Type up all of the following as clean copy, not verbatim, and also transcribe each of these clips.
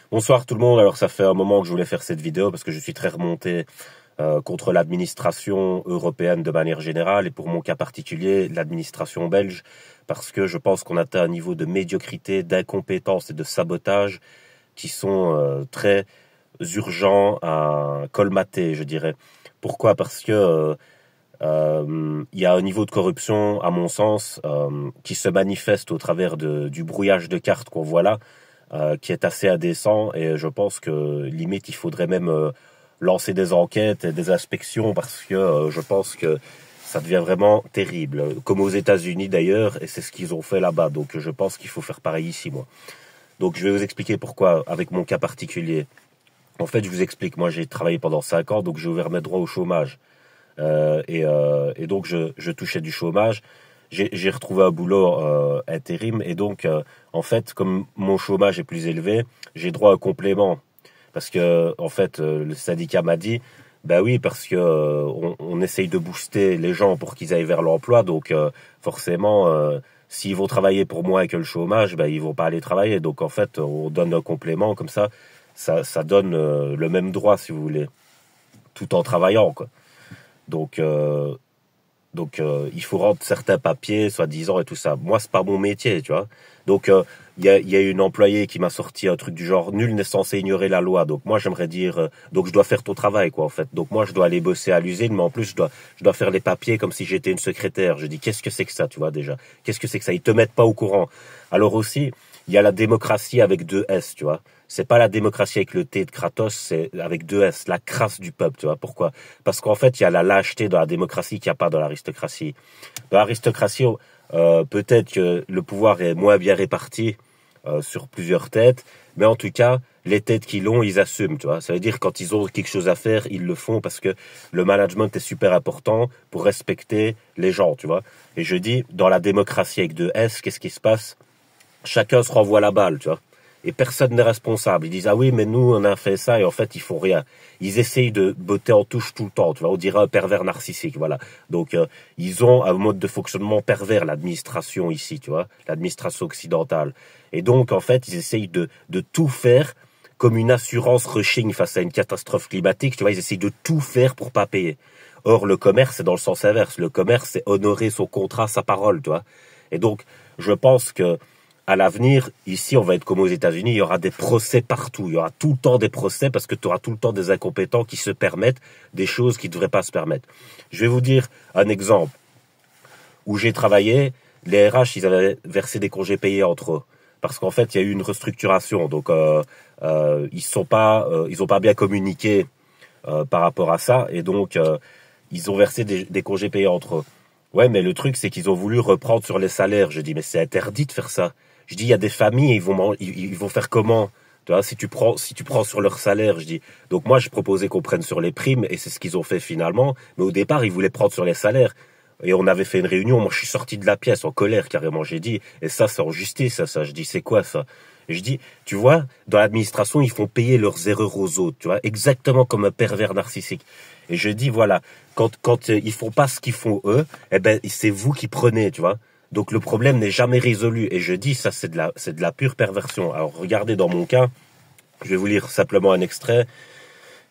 Bonsoir tout le monde. Alors ça fait un moment que je voulais faire cette vidéo parce que je suis très remonté contre l'administration européenne de manière générale et pour mon cas particulier, l'administration belge, parce que je pense qu'on atteint un niveau de médiocrité, d'incompétence et de sabotage qui sont très urgents à colmater, je dirais. Pourquoi? Parce que il y a un niveau de corruption, à mon sens, qui se manifeste au travers du brouillage de cartes qu'on voit là, qui est assez indécent, et je pense que limite il faudrait même lancer des enquêtes et des inspections parce que je pense que ça devient vraiment terrible, comme aux États-Unis d'ailleurs, et c'est ce qu'ils ont fait là-bas. Donc je pense qu'il faut faire pareil ici, moi. Donc je vais vous expliquer pourquoi avec mon cas particulier. En fait, je vous explique, moi j'ai travaillé pendant 5 ans, donc j'ai ouvert mes droits au chômage. Et donc je touchais du chômage. J'ai retrouvé un boulot intérim, et donc en fait, comme mon chômage est plus élevé, j'ai droit à un complément parce que en fait le syndicat m'a dit bah oui, parce que on essaye de booster les gens pour qu'ils aillent vers l'emploi, donc forcément s'ils vont travailler pour moi et que le chômage, bah ils vont pas aller travailler, donc en fait on donne un complément comme ça donne le même droit, si vous voulez, tout en travaillant, quoi. Donc il faut rendre certains papiers, soi-disant, et tout ça. Moi, c'est pas mon métier, tu vois. Donc il y a une employée qui m'a sorti un truc du genre nul n'est censé ignorer la loi. Donc moi, j'aimerais dire donc je dois faire ton travail, quoi, en fait. Donc moi, je dois aller bosser à l'usine, mais en plus je dois faire les papiers comme si j'étais une secrétaire. Je dis qu'est-ce que c'est que ça, tu vois, déjà. Qu'est-ce que c'est que ça? Ils te mettent pas au courant. Alors aussi, il y a la démocratie avec deux S, tu vois. C'est pas la démocratie avec le T de Kratos, c'est avec deux S, la crasse du peuple, tu vois. Pourquoi? Parce qu'en fait, il y a la lâcheté dans la démocratie qu'il n'y a pas dans l'aristocratie. Dans l'aristocratie, peut-être que le pouvoir est moins bien réparti sur plusieurs têtes, mais en tout cas, les têtes qui l'ont, ils assument, tu vois. Ça veut dire quand ils ont quelque chose à faire, ils le font parce que le management est super important pour respecter les gens, tu vois. Et je dis, dans la démocratie avec deux S, qu'est-ce qui se passe? Chacun se renvoie la balle, tu vois. Et personne n'est responsable. Ils disent, ah oui, mais nous, on a fait ça, et en fait, ils font rien. Ils essayent de botter en touche tout le temps, tu vois. On dirait un pervers narcissique, voilà. Donc, ils ont un mode de fonctionnement pervers, l'administration ici, tu vois. L'administration occidentale. Et donc, en fait, ils essayent de tout faire comme une assurance rechigne face à une catastrophe climatique, tu vois. Ils essayent de tout faire pour pas payer. Or, le commerce, c'est dans le sens inverse. Le commerce, c'est honorer son contrat, sa parole, tu vois. Et donc, je pense que à l'avenir, ici, on va être comme aux États-Unis, il y aura des procès partout. Il y aura tout le temps des procès parce que tu auras tout le temps des incompétents qui se permettent des choses qui ne devraient pas se permettre. Je vais vous dire un exemple où j'ai travaillé. Les RH, ils avaient versé des congés payés entre eux parce qu'en fait, il y a eu une restructuration. Donc, ils ont pas bien communiqué par rapport à ça, et donc ils ont versé des congés payés entre eux. Ouais, mais le truc, c'est qu'ils ont voulu reprendre sur les salaires. Je dis, mais c'est interdit de faire ça. Je dis, il y a des familles, ils vont faire comment? Tu vois, si tu prends sur leur salaire, je dis. Donc moi, je proposais qu'on prenne sur les primes, et c'est ce qu'ils ont fait finalement. Mais au départ, ils voulaient prendre sur les salaires. Et on avait fait une réunion. Moi, je suis sorti de la pièce en colère, carrément. J'ai dit, et ça, c'est en justice, ça. Je dis, c'est quoi ça? Et je dis, tu vois, dans l'administration, ils font payer leurs erreurs aux autres, tu vois, exactement comme un pervers narcissique. Et je dis, voilà, quand ils font pas ce qu'ils font eux, eh ben, c'est vous qui prenez, tu vois. Donc le problème n'est jamais résolu. Et je dis, ça, c'est de la pure perversion. Alors regardez dans mon cas, je vais vous lire simplement un extrait.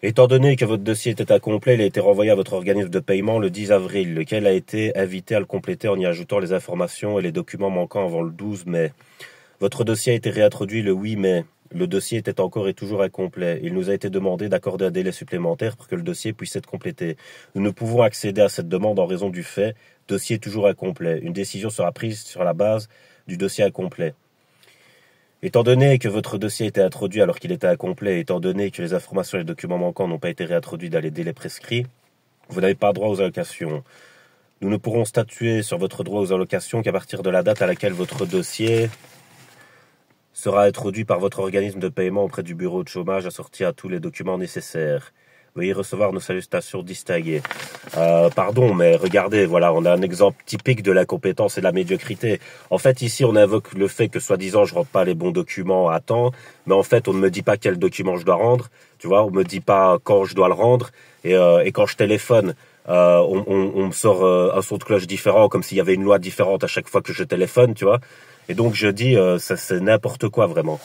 Étant donné que votre dossier était incomplet, il a été renvoyé à votre organisme de paiement le 10 avril, lequel a été invité à le compléter en y ajoutant les informations et les documents manquants avant le 12 mai. Votre dossier a été réintroduit le 8 mai. Le dossier était encore et toujours incomplet. Il nous a été demandé d'accorder un délai supplémentaire pour que le dossier puisse être complété. Nous ne pouvons accéder à cette demande en raison du fait, dossier toujours incomplet. Une décision sera prise sur la base du dossier incomplet. Étant donné que votre dossier a été introduit alors qu'il était incomplet, étant donné que les informations et les documents manquants n'ont pas été réintroduits dans les délais prescrits, vous n'avez pas droit aux allocations. Nous ne pourrons statuer sur votre droit aux allocations qu'à partir de la date à laquelle votre dossier sera introduit par votre organisme de paiement auprès du bureau de chômage assorti à tous les documents nécessaires. Veuillez recevoir nos salutations distinguées. Pardon, mais regardez, voilà, on a un exemple typique de l'incompétence et de la médiocrité. En fait, ici, on invoque le fait que, soi-disant, je rentre pas les bons documents à temps, mais en fait, on ne me dit pas quel document je dois rendre, tu vois, on me dit pas quand je dois le rendre, et quand je téléphone, on me sort un son de cloche différent, comme s'il y avait une loi différente à chaque fois que je téléphone, tu vois. Et donc, je dis, ça c'est n'importe quoi, vraiment.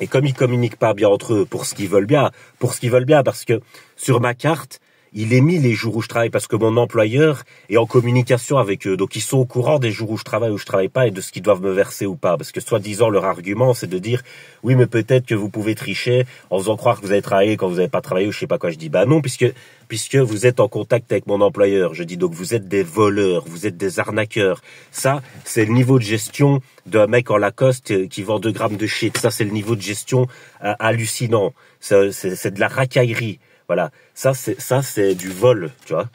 Et comme ils communiquent pas bien entre eux pour ce qu'ils veulent bien, parce que sur ma carte, il est mis les jours où je travaille parce que mon employeur est en communication avec eux. Donc ils sont au courant des jours où je travaille pas et de ce qu'ils doivent me verser ou pas. Parce que soi-disant leur argument c'est de dire oui mais peut-être que vous pouvez tricher en faisant croire que vous avez travaillé quand vous n'avez pas travaillé ou je sais pas quoi. Je dis bah non puisque vous êtes en contact avec mon employeur. Je dis donc vous êtes des voleurs, vous êtes des arnaqueurs. Ça c'est le niveau de gestion d'un mec en Lacoste qui vend 2 grammes de shit. Ça c'est le niveau de gestion hallucinant. C'est de la racaillerie. Voilà, ça c'est du vol, tu vois.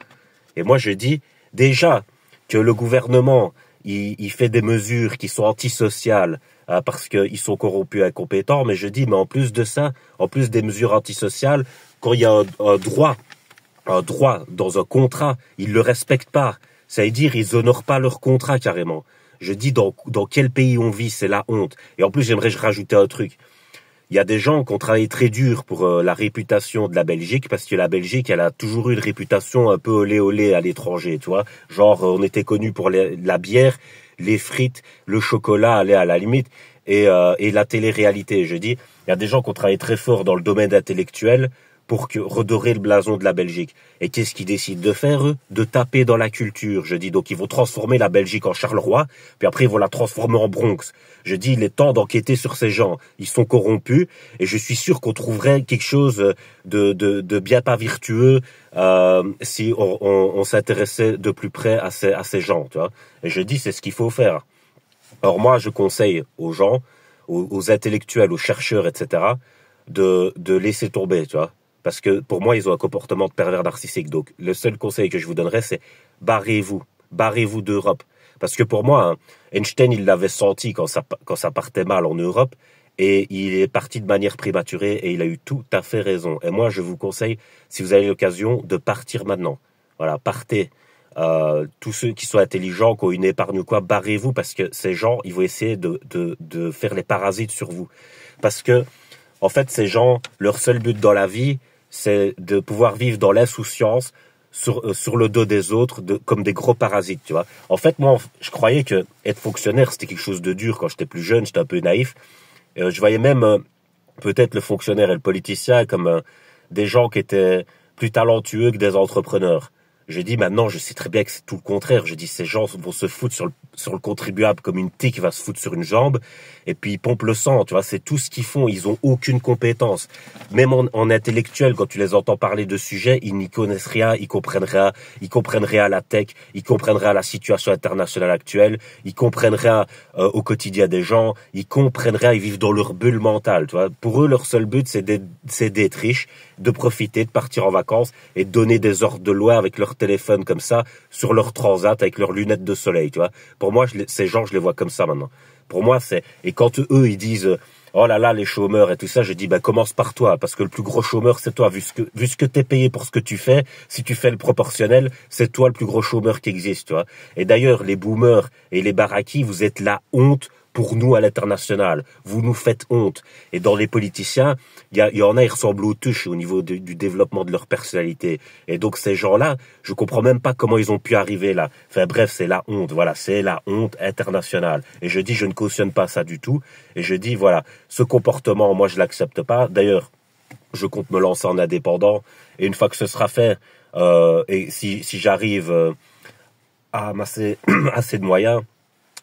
Et moi je dis déjà que le gouvernement il fait des mesures qui sont antisociales parce qu'ils sont corrompus et incompétents, mais je dis mais en plus de ça, en plus des mesures antisociales, quand il y a un droit dans un contrat, ils le respectent pas. Ça veut dire ils honorent pas leur contrat carrément. Je dis dans quel pays on vit, c'est la honte. Et en plus j'aimerais rajouter un truc. Il y a des gens qui ont travaillé très dur pour la réputation de la Belgique, parce que la Belgique, elle a toujours eu une réputation un peu olé olé à l'étranger, tu vois. Genre, on était connu pour la bière, les frites, le chocolat, allez à la limite, et la télé-réalité. Je dis, il y a des gens qui ont travaillé très fort dans le domaine intellectuel pour redorer le blason de la Belgique. Et qu'est-ce qu'ils décident de faire, eux? De taper dans la culture. Je dis, donc ils vont transformer la Belgique en Charleroi, puis après ils vont la transformer en Bronx. Je dis, il est temps d'enquêter sur ces gens. Ils sont corrompus, et je suis sûr qu'on trouverait quelque chose de bien pas vertueux si on s'intéressait de plus près à ces gens, tu vois. Et je dis, c'est ce qu'il faut faire. Alors moi, je conseille aux gens, aux intellectuels, aux chercheurs, etc., de laisser tomber, tu vois. Parce que pour moi, ils ont un comportement de pervers narcissique. Donc, le seul conseil que je vous donnerais, c'est barrez-vous d'Europe. Parce que pour moi, hein, Einstein, il l'avait senti quand ça partait mal en Europe, et il est parti de manière prématurée, et il a eu tout à fait raison. Et moi, je vous conseille, si vous avez l'occasion, de partir maintenant. Voilà, partez. Tous ceux qui sont intelligents, qui ont une épargne ou quoi, barrez-vous, parce que ces gens, ils vont essayer de faire les parasites sur vous. Parce que, en fait, ces gens, leur seul but dans la vie, c'est de pouvoir vivre dans l'insouciance sur le dos des autres, comme des gros parasites, tu vois. En fait, moi, je croyais que être fonctionnaire, c'était quelque chose de dur quand j'étais plus jeune, j'étais un peu naïf. Je voyais même peut-être le fonctionnaire et le politicien comme des gens qui étaient plus talentueux que des entrepreneurs. J'ai dit maintenant, je sais très bien que c'est tout le contraire. Je dis ces gens vont se foutre sur le contribuable comme une tique va se foutre sur une jambe, et puis ils pompent le sang, tu vois, c'est tout ce qu'ils font. Ils ont aucune compétence. Même en intellectuel, quand tu les entends parler de sujets, ils n'y connaissent rien, ils comprennent rien à la tech, ils comprennent rien à la situation internationale actuelle, ils comprennent rien au quotidien des gens, ils comprennent rien, ils vivent dans leur bulle mentale, tu vois. Pour eux, leur seul but, c'est d'être riches, de profiter, de partir en vacances et de donner des ordres de loi avec leur téléphone comme ça, sur leur transat, avec leurs lunettes de soleil, tu vois. Pour moi, ces gens, je les vois comme ça maintenant. Pour moi, et quand eux, ils disent, oh là là, les chômeurs et tout ça, je dis, commence par toi, parce que le plus gros chômeur, c'est toi, vu ce que t'es payé pour ce que tu fais, si tu fais le proportionnel, c'est toi le plus gros chômeur qui existe, tu vois. Et d'ailleurs, les boomers et les baraquis, vous êtes la honte pour nous à l'international. Vous nous faites honte. Et dans les politiciens, il y en a, ils ressemblent aux tuches au niveau du développement de leur personnalité. Et donc ces gens-là, je comprends même pas comment ils ont pu arriver là. Enfin bref, c'est la honte. Voilà, c'est la honte internationale. Et je dis, je ne cautionne pas ça du tout. Et je dis, voilà, ce comportement, moi je l'accepte pas. D'ailleurs, je compte me lancer en indépendant. Et une fois que ce sera fait, et si j'arrive à amasser assez de moyens,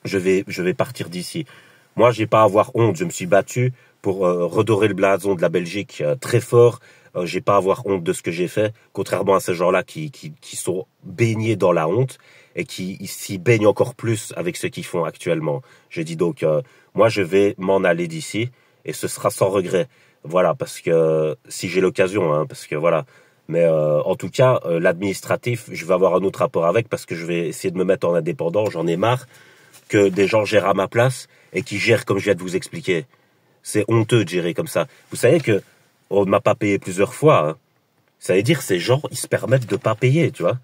je vais partir d'ici. Moi, j'ai pas à avoir honte. Je me suis battu pour redorer le blason de la Belgique très fort. J'ai pas à avoir honte de ce que j'ai fait, contrairement à ces gens-là qui sont baignés dans la honte et qui s'y baignent encore plus avec ce qu'ils font actuellement. Je dis donc, moi, je vais m'en aller d'ici et ce sera sans regret. Voilà, parce que si j'ai l'occasion, hein, parce que voilà. Mais en tout cas, l'administratif, je vais avoir un autre rapport avec parce que je vais essayer de me mettre en indépendant. J'en ai marre que des gens gèrent à ma place et qui gèrent comme je viens de vous expliquer. C'est honteux de gérer comme ça. Vous savez que on ne m'a pas payé plusieurs fois. Hein. Ça veut dire ces gens, ils se permettent de pas payer, tu vois.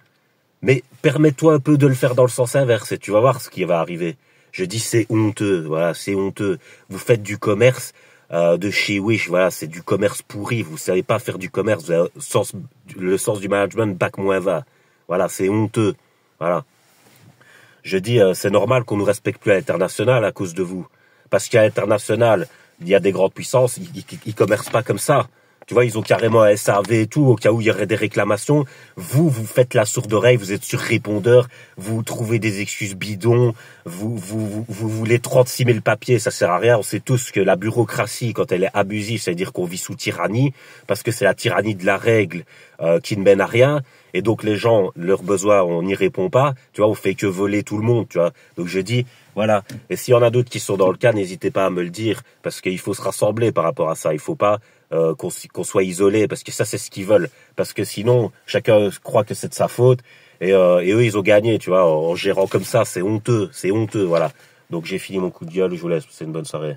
Mais permets-toi un peu de le faire dans le sens inverse et tu vas voir ce qui va arriver. Je dis c'est honteux, voilà, c'est honteux. Vous faites du commerce de chez Wish, voilà, c'est du commerce pourri. Vous savez pas faire du commerce, vous avez le sens du management bac-20. Voilà, c'est honteux. Voilà. Je dis, c'est normal qu'on nous respecte plus à l'international à cause de vous. Parce qu'à l'international, il y a des grandes puissances, ils commercent pas comme ça. Tu vois, ils ont carrément un SAV et tout, au cas où il y aurait des réclamations. Vous faites la sourde oreille, vous êtes sur répondeur, vous trouvez des excuses bidons, vous voulez 36 000 papiers, ça sert à rien. On sait tous que la bureaucratie, quand elle est abusive, ça veut dire qu'on vit sous tyrannie, parce que c'est la tyrannie de la règle qui ne mène à rien. Et donc les gens, leurs besoins, on n'y répond pas. Tu vois, on fait que voler tout le monde, tu vois. Donc je dis, voilà. Et s'il y en a d'autres qui sont dans le cas, n'hésitez pas à me le dire, parce qu'il faut se rassembler par rapport à ça. Il faut pas qu'on soit isolé, parce que ça c'est ce qu'ils veulent. Parce que sinon, chacun croit que c'est de sa faute, et eux ils ont gagné, tu vois, en gérant comme ça. C'est honteux, voilà. Donc j'ai fini mon coup de gueule. Je vous laisse. C'est une bonne soirée.